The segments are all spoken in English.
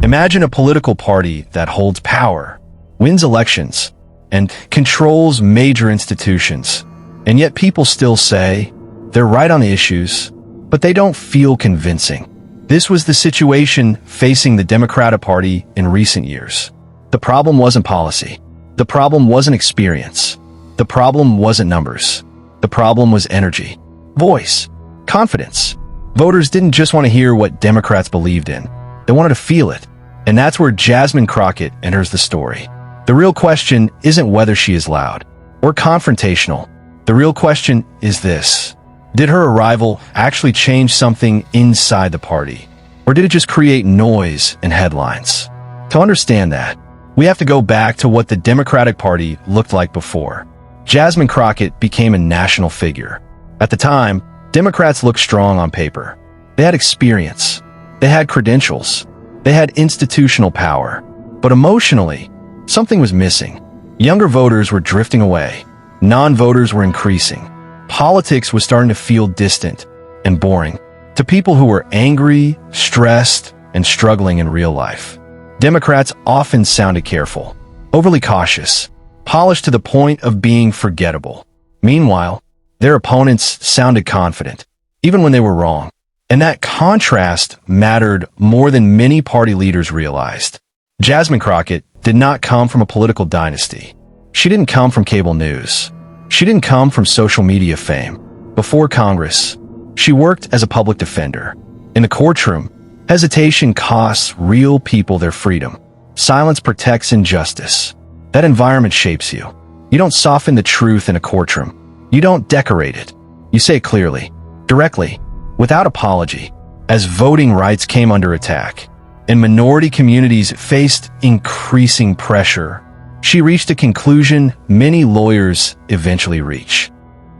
Imagine a political party that holds power, wins elections, and controls major institutions. And yet people still say they're right on the issues, but they don't feel convincing. This was the situation facing the Democratic Party in recent years. The problem wasn't policy. The problem wasn't experience. The problem wasn't numbers. The problem was energy, voice, confidence. Voters didn't just want to hear what Democrats believed in. They wanted to feel it. And that's where Jasmine Crockett enters the story. The real question isn't whether she is loud or confrontational. The real question is this: did her arrival actually change something inside the party? Or did it just create noise and headlines? To understand that, we have to go back to what the Democratic Party looked like before Jasmine Crockett became a national figure. At the time, Democrats looked strong on paper. They had experience. They had credentials. They had institutional power. But emotionally, something was missing. Younger voters were drifting away. Non-voters were increasing. Politics was starting to feel distant and boring to people who were angry, stressed, and struggling in real life. Democrats often sounded careful, overly cautious, polished to the point of being forgettable. Meanwhile, their opponents sounded confident, even when they were wrong. And that contrast mattered more than many party leaders realized. Jasmine Crockett did not come from a political dynasty. She didn't come from cable news. She didn't come from social media fame. Before Congress, she worked as a public defender. In the courtroom, hesitation costs real people their freedom. Silence protects injustice. That environment shapes you. You don't soften the truth in a courtroom. You don't decorate it. You say it clearly, directly, without apology. As voting rights came under attack, and minority communities faced increasing pressure, she reached a conclusion many lawyers eventually reach.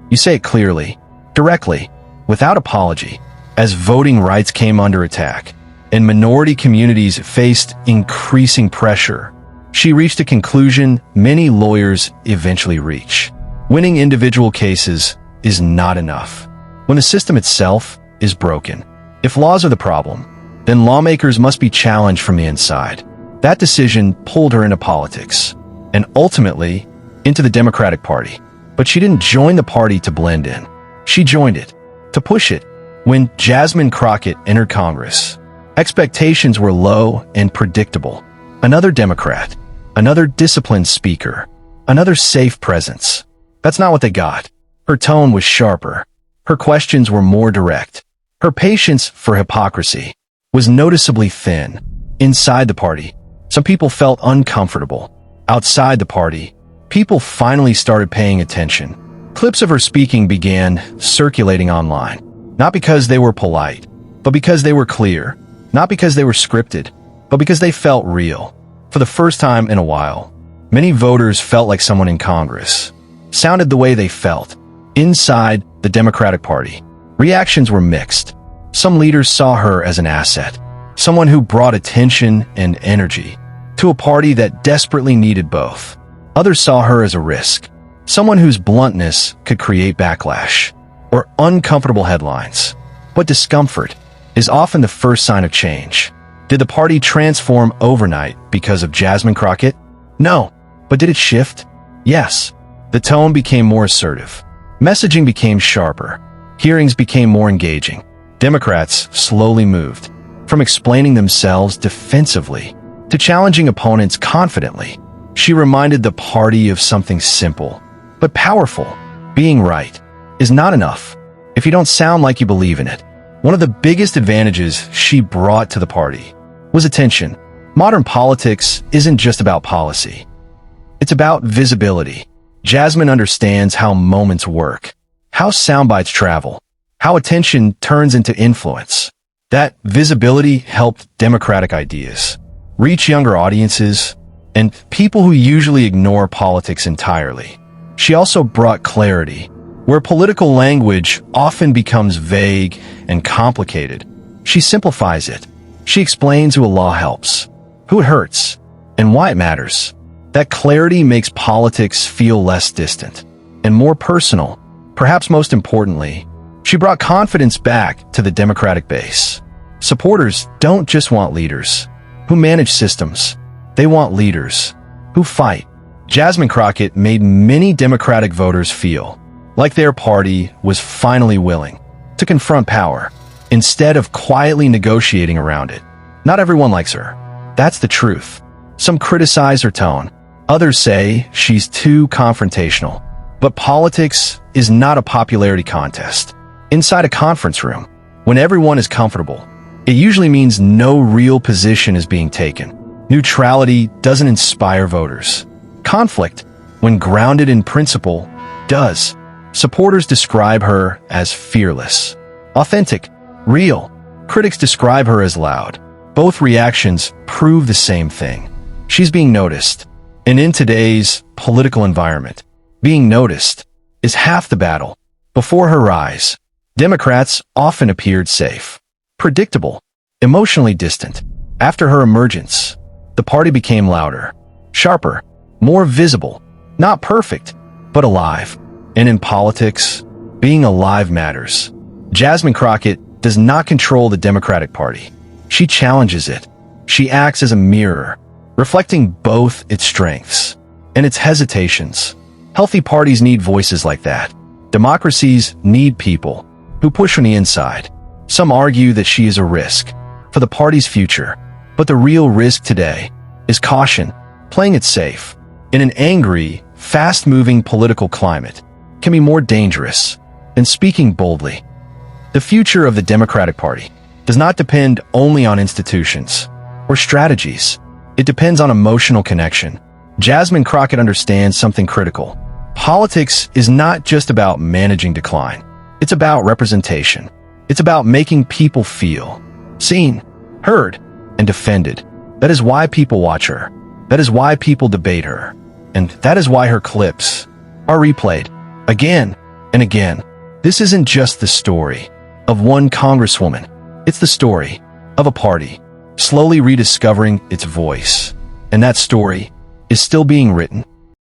You say it clearly, directly, without apology. As voting rights came under attack, and minority communities faced increasing pressure, she reached a conclusion many lawyers eventually reach. Winning individual cases is not enough when the system itself is broken. If laws are the problem, then lawmakers must be challenged from the inside. That decision pulled her into politics, and ultimately into the Democratic Party. But she didn't join the party to blend in. She joined it to push it. When Jasmine Crockett entered Congress, expectations were low and predictable. Another Democrat, another disciplined speaker, another safe presence. That's not what they got. Her tone was sharper. Her questions were more direct. Her patience for hypocrisy was noticeably thin. Inside the party, some people felt uncomfortable. Outside the party, people finally started paying attention. Clips of her speaking began circulating online. Not because they were polite, but because they were clear. Not because they were scripted, but because they felt real. For the first time in a while, many voters felt like someone in Congress sounded the way they felt. Inside the Democratic Party, reactions were mixed. Some leaders saw her as an asset, someone who brought attention and energy to a party that desperately needed both. Others saw her as a risk, someone whose bluntness could create backlash or uncomfortable headlines. But discomfort is often the first sign of change. Did the party transform overnight because of Jasmine Crockett? No. But did it shift? Yes. The tone became more assertive. Messaging became sharper. Hearings became more engaging. Democrats slowly moved from explaining themselves defensively to challenging opponents confidently. She reminded the party of something simple but powerful. Being right is not enough if you don't sound like you believe in it. One of the biggest advantages she brought to the party was attention. Modern politics isn't just about policy. It's about visibility. Jasmine understands how moments work, how soundbites travel, how attention turns into influence. That visibility helped democratic ideas reach younger audiences and people who usually ignore politics entirely. She also brought clarity, where political language often becomes vague and complicated. She simplifies it. She explains who a law helps, who it hurts, and why it matters. That clarity makes politics feel less distant and more personal. Perhaps most importantly, she brought confidence back to the Democratic base. Supporters don't just want leaders who manage systems. They want leaders who fight. Jasmine Crockett made many Democratic voters feel like their party was finally willing to confront power instead of quietly negotiating around it. Not everyone likes her. That's the truth. Some criticize her tone. Others say she's too confrontational. But politics is not a popularity contest. Inside a conference room, when everyone is comfortable, it usually means no real position is being taken. Neutrality doesn't inspire voters. Conflict, when grounded in principle, does. Supporters describe her as fearless, authentic, real. Critics describe her as loud. Both reactions prove the same thing. She's being noticed. And in today's political environment, being noticed is half the battle. Before her rise, Democrats often appeared safe, predictable, emotionally distant. After her emergence, the party became louder, sharper, more visible, not perfect, but alive. And in politics, being alive matters. Jasmine Crockett does not control the Democratic Party. She challenges it. She acts as a mirror, reflecting both its strengths and its hesitations. Healthy parties need voices like that. Democracies need people who push from the inside. Some argue that she is a risk for the party's future, but the real risk today is caution, playing it safe. In an angry, fast-moving political climate, can be more dangerous than speaking boldly. The future of the Democratic Party does not depend only on institutions or strategies. It depends on emotional connection. Jasmine Crockett understands something critical. Politics is not just about managing decline. It's about representation. It's about making people feel seen, heard, and defended. That is why people watch her. That is why people debate her. And that is why her clips are replayed again and again. This isn't just the story of one congresswoman. It's the story of a party slowly rediscovering its voice. And that story is still being written.